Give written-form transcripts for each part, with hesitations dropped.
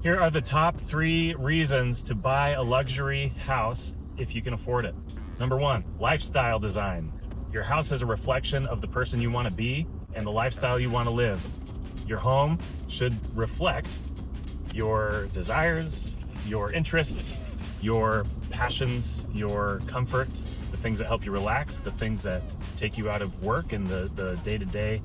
Here are the top 3 reasons to buy a luxury house if you can afford it. Number 1, lifestyle design. Your house is a reflection of the person you want to be and the lifestyle you want to live. Your home should reflect your desires, your interests, your passions, your comfort, the things that help you relax, the things that take you out of work and the day-to-day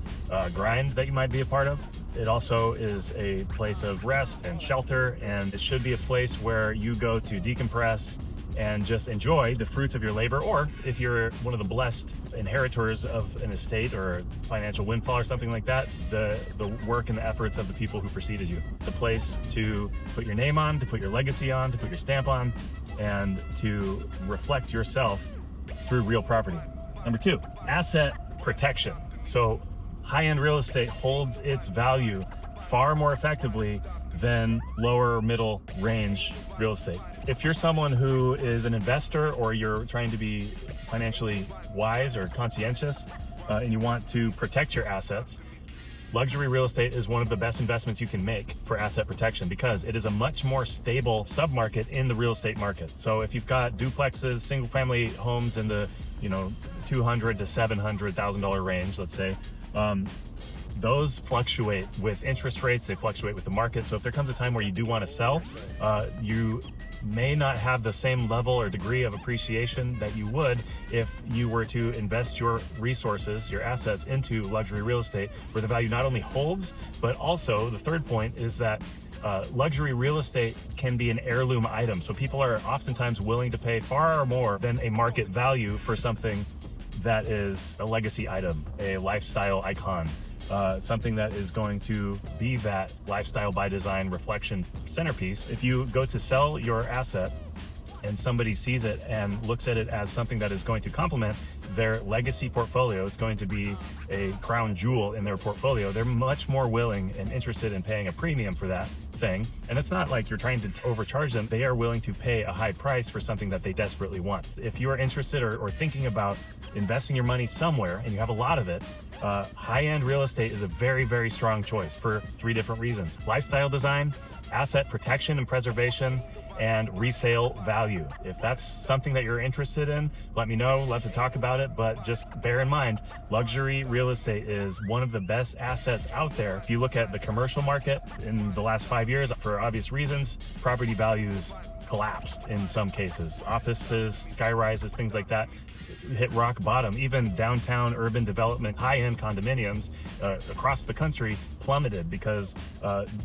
grind that you might be a part of. It also is a place of rest and shelter, and it should be a place where you go to decompress and just enjoy the fruits of your labor, or if you're one of the blessed inheritors of an estate or financial windfall or something like that, the work and the efforts of the people who preceded you. It's a place to put your name on, to put your legacy on, to put your stamp on, and to reflect yourself through real property. Number 2, asset protection. So high-end real estate holds its value far more effectively than lower middle range real estate. If you're someone who is an investor or you're trying to be financially wise or conscientious and you want to protect your assets, luxury real estate is one of the best investments you can make for asset protection because it is a much more stable submarket in the real estate market. So if you've got duplexes, single family homes in the $200,000 to $700,000 range, let's say, those fluctuate with interest rates, they fluctuate with the market. So if there comes a time where you do want to sell, you may not have the same level or degree of appreciation that you would if you were to invest your resources, your assets into luxury real estate, where the value not only holds, but also the third point is that luxury real estate can be an heirloom item. So people are oftentimes willing to pay far more than a market value for something that is a legacy item, a lifestyle icon. Something that is going to be that lifestyle by design reflection centerpiece. If you go to sell your asset and somebody sees it and looks at it as something that is going to complement their legacy portfolio, it's going to be a crown jewel in their portfolio, they're much more willing and interested in paying a premium for that thing. And it's not like you're trying to overcharge them. They are willing to pay a high price for something that they desperately want. If you are interested or thinking about investing your money somewhere and you have a lot of it, high-end real estate is a very, very strong choice for 3 different reasons: lifestyle design, asset protection and preservation, and resale value. If that's something that you're interested in, let me know. Love to talk about it, but just bear in mind, luxury real estate is one of the best assets out there. If you look at the commercial market in the last 5 years, for obvious reasons, property values collapsed in some cases. Offices, sky rises, things like that hit rock bottom. Even downtown urban development, high-end condominiums across the country plummeted because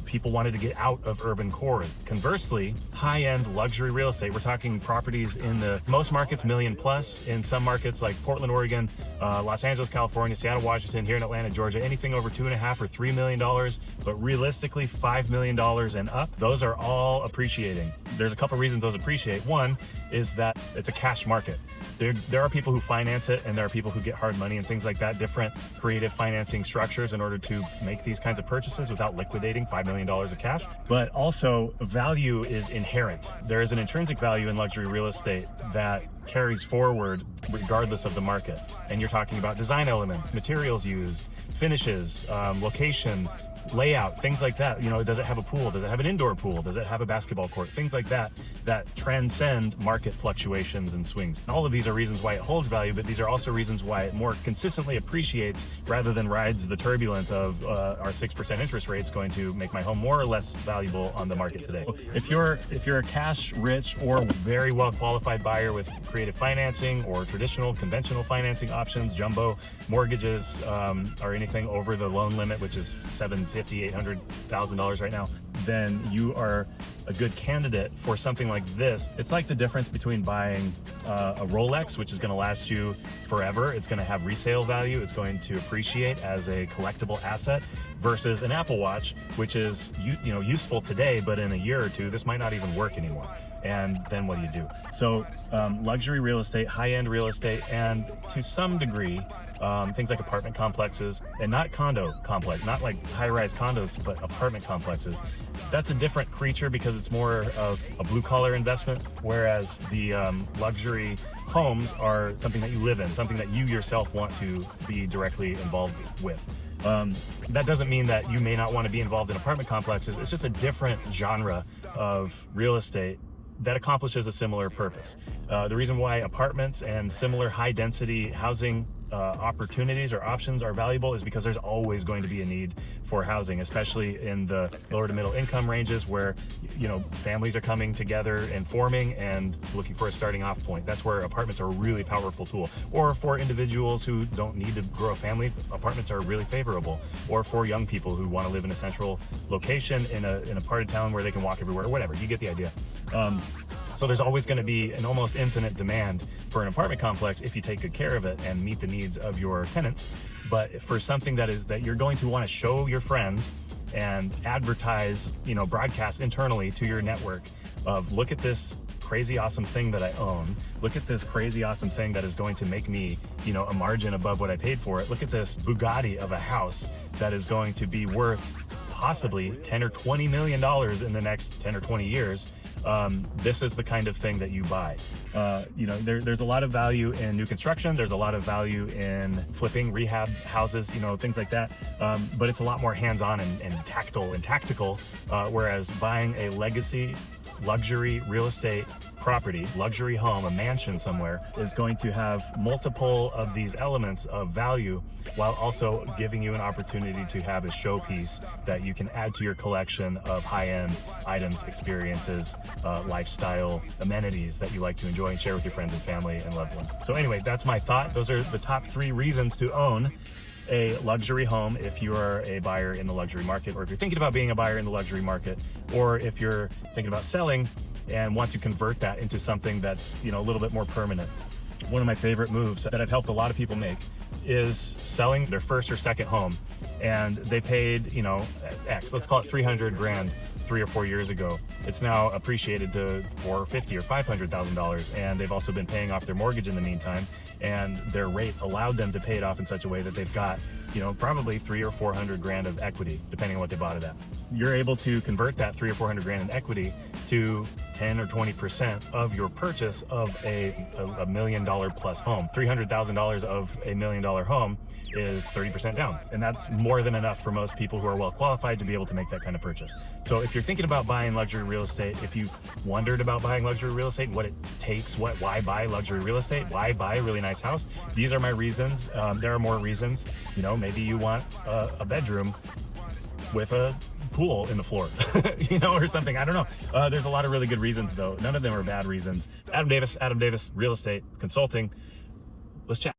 people wanted to get out of urban cores. Conversely, high-end luxury real estate, we're talking properties in the most markets, million plus. In some markets like Portland, Oregon, Los Angeles, California, Seattle, Washington, here in Atlanta, Georgia, anything over $2.5 or $3 million, but realistically $5 million and up, those are all appreciating. There's a couple reasons those appreciate. One is that it's a cash market. There are people who finance it, and there are people who get hard money and things like that, different creative financing structures in order to make these kinds of purchases without liquidating $5 million of cash. But also, value is inherent. There is an intrinsic value in luxury real estate that carries forward regardless of the market. And you're talking about design elements, materials used, finishes, location, layout, things like that. Does it have a pool? Does it have an indoor pool? Does it have a basketball court? Things like that transcend market fluctuations and swings. And all of these are reasons why it holds value, but these are also reasons why it more consistently appreciates rather than rides the turbulence of our 6% interest rate is going to make my home more or less valuable on the market today. If you're a cash rich or very well qualified buyer with creative financing or traditional conventional financing options, jumbo mortgages, or anything over the loan limit, which is $750,000, $800,000 right now, then you are a good candidate for something like this. It's like the difference between buying a Rolex, which is going to last you forever. It's going to have resale value. It's going to appreciate as a collectible asset, versus an Apple Watch, which is useful today, but in a year or two, this might not even work anymore. And then what do you do? So luxury real estate, high-end real estate, and to some degree, things like apartment complexes, and not condo complex, not like high-rise condos, but apartment complexes. That's a different creature because it's more of a blue-collar investment, whereas the luxury homes are something that you live in, something that you yourself want to be directly involved with. That doesn't mean that you may not want to be involved in apartment complexes. It's just a different genre of real estate that accomplishes a similar purpose. The reason why apartments and similar high density housing opportunities or options are valuable is because there's always going to be a need for housing, especially in the lower to middle income ranges where, you know, families are coming together and forming and looking for a starting off point. That's where apartments are a really powerful tool. Or for individuals who don't need to grow a family, apartments are really favorable. Or for young people who want to live in a central location in a part of town where they can walk everywhere or whatever. You get the idea. So there's always going to be an almost infinite demand for an apartment complex if you take good care of it and meet the needs of your tenants. But for something that you're going to want to show your friends and advertise, you know, broadcast internally to your network of, look at this crazy awesome thing that I own. Look at this crazy awesome thing that is going to make me, you know, a margin above what I paid for it. Look at this Bugatti of a house that is going to be worth possibly 10 or 20 million dollars in the next 10 or 20 years. This is the kind of thing that you buy. You know, there's a lot of value in new construction. There's a lot of value in flipping rehab houses, you know, things like that. But it's a lot more hands-on and tactile and tactical. Whereas buying a legacy luxury real estate property, luxury home, a mansion somewhere, is going to have multiple of these elements of value while also giving you an opportunity to have a showpiece that you can add to your collection of high-end items, experiences, lifestyle amenities that you like to enjoy and share with your friends and family and loved ones. So anyway, that's my thought. Those are the top 3 reasons to own a luxury home if you are a buyer in the luxury market, or if you're thinking about being a buyer in the luxury market, or if you're thinking about selling and want to convert that into something that's, you know, a little bit more permanent. One of my favorite moves that I've helped a lot of people make is selling their first or second home, and they paid, you know, X, let's call it 300 grand 3 or 4 years ago. It's now appreciated to $450,000 or $500,000, and they've also been paying off their mortgage in the meantime, and their rate allowed them to pay it off in such a way that they've got, you know, probably 300 or 400 grand of equity, depending on what they bought it at. You're able to convert that 300 or 400 grand in equity to 10 or 20% of your purchase of a $1 million plus home. $300,000 of a $1 million home is 30% down. And that's more than enough for most people who are well qualified to be able to make that kind of purchase. So if you're thinking about buying luxury real estate, if you've wondered about buying luxury real estate and what it takes, why buy luxury real estate, why buy a really nice house, these are my reasons. There are more reasons. You know, maybe you want a bedroom with a pool in the floor, you know, or something. I don't know. There's a lot of really good reasons, though. None of them are bad reasons. Adam Davis, Real Estate Consulting. Let's chat.